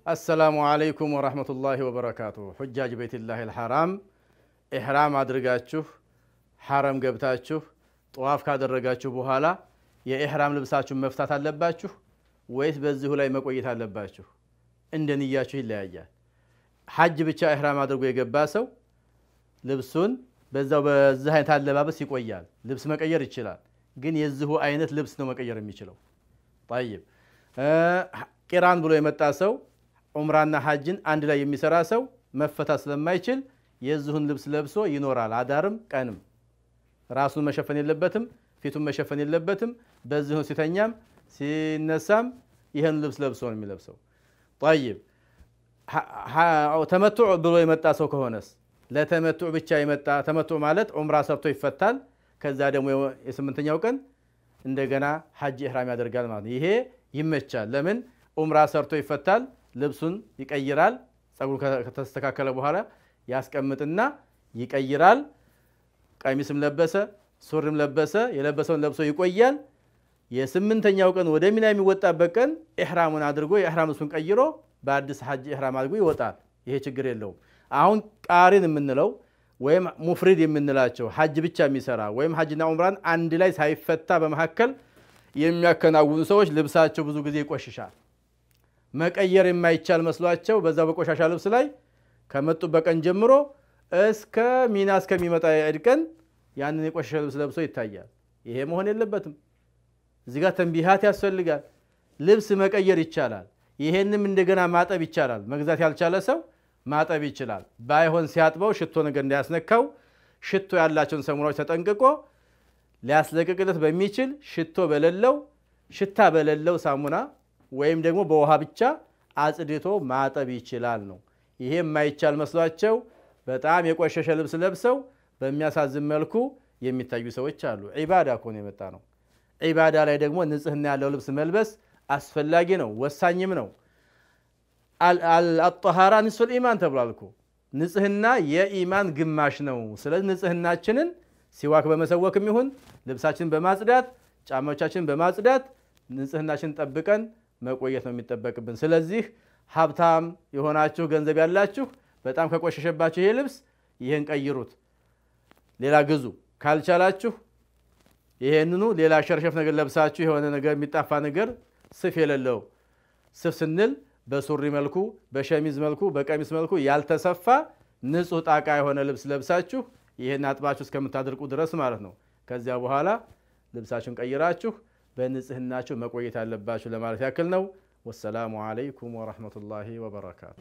السلام عليكم ورحمة الله وبركاته حجاج بيت الله الحرام إحرام أدرجاتشوف حرم قبتاتشوف طواف كادرجاتشوف بوهالا يا إحرام لبساتشوف مفتات اللباتشوف ويس بزيه لا يمكويت اللباتشوف عندني ياشوف اللي أجا حج بتشا إحرام أدرجو يجباسو لبسون بزاو بزهاين تالبابس يقويال لبس مكير يتشلال جن يزهو عينت لبس نو مكير يميشلو طيب قران بلو يمتاسو عمرنا حجن عند لا يميسرا سو مفتاس ስለማይችል የዝሁን ልብስ ለብሶ ይኖራል አዳርም ቀንም ራሱን መሸፈን የለበትም ፊቱን መሸፈን የለበትም በዝሁ ሲተኛም ሲነሳም ይሄን ልብስ ለብሶ ነው የሚለብሰው طيب ተመቱዕ ብሎ የመጣ ሰው ከሆነስ ለተመቱዕ ብቻ የመጣ ተመቱዕ ማለት ዑምራ ሰርቶ ይፈታል ከዛ ደግሞ የስምንተኛው ቀን እንደገና ሐጅ ኢህራም ያደርጋል ማለት ይሄ ይመቻል ለምን ዑምራ ሰርቶ ይፈታል ልብሱን ይቀይራል ጸጉሩ ከተስተካከለ በኋላ ያስቀምጥና ይቀይራል ቀሚስም ለበሰ ሱሪም ለበሰ የለበሰውን ለብሶ ይቆያል የስምንተኛው ቀን ወደ ሚና የሚወጣበት ቀን ኢህራሙን አድርጎ የኢህራም ልብሱን ቀይሮ በአዲስ ሐጅ ኢህራም አድርጎ ይወጣል ይሄ ችግር የለውም አሁን ቃሪን የምንለው ወይም ሙፍሪድ የምንላቸው ሐጅ ብቻ የሚሰራ ወይም ሐጅና ዑምራን አንድ ላይ ሳይፈታ በመሐከል የሚያከናውኑ ሰዎች ልብሳቸው ብዙ ጊዜ ይቆሽሻል መቀየር የማይቻል መስሏቸው በዛው በቆሻሻ ልብስ ላይ ከመጡ በቀን ጀምሮ እስከ ሚና እስከሚመጣ እድቀን ያንን የቆሻሻ ልብስ ለብሶ ይታያል ይሄ መሆን የለበትም እዚህ ጋር ተንቢሃት ያስፈልጋል ልብስ መቀየር ይቻላል ይሄንም እንደገና ማጠብ ይቻላል መግዛት ያልቻለ ሰው ማጠብ ይችላል ባይሆን ሲያጥበው ሽቶ ነገር እንዳያስነካው ሽቶ ያላቸውን ሰሙራዎች ተጠንቅቆ ሊያስለቅቅለት በሚችል ሽቶ በለለው ሽታ በለለው ሳሙና ወይም ደግሞ በውሃ ብቻ አጽድቶ ማጠብ ይችላል ነው ይሄ የማይቻል መስሏቸው በጣም የቆሸሸ ልብስ ለብሰው በሚያሳዝን መልኩ የሚታዩ ሰዎች አሉ ዒባዳ ኮን የመጣ ነው ዒባዳ ላይ ደግሞ ንጽህና ያለው ልብስ መልበስ አስፈላጊ ነው ወሳኝም ነው الطهارة نصف الإيمان ተብሏልኩ ንጽህና የኢማን ግማሽ ነው ስለዚህ ንጽህናችንን ሲዋክ በመሰወክም ይሁን ልብሳችንን በማጽዳት ጫማዎቻችንን በማጽዳት ንጽህናችንን ጠብቀን መቆየት ነው የሚጠበቅብን ስለዚህ ሀብታም የሆናችሁ ገንዘብ ያላችሁ በጣም ከቆሸሸባችሁ ይሄ ልብስ ይሄን ቀይሩት ሌላ ግዙ ካልቻላችሁ ይሄንኑ ሌላ ሸርሸፍ ነገር ለብሳችሁ የሆነ ነገር የሚጣፋ ነገር ስፍ የሌለው ስፍ ስንል በሱሪ መልኩ በሸሚዝ መልኩ በቀሚስ መልኩ ያልተሰፋ ንጹህ ጣቃ የሆነ ልብስ ለብሳችሁ ይሄን አጥባችሁ እስከምታደርቁ ድረስ ማለት ነው ከዚያ በኋላ ልብሳችሁን ቀይራችሁ በንጽህናችሁ መቆየት አለባችሁ ለማለት ያክል ነው ወሰላሙ አለይኩም ወራህመቱላሂ ወበረካቱ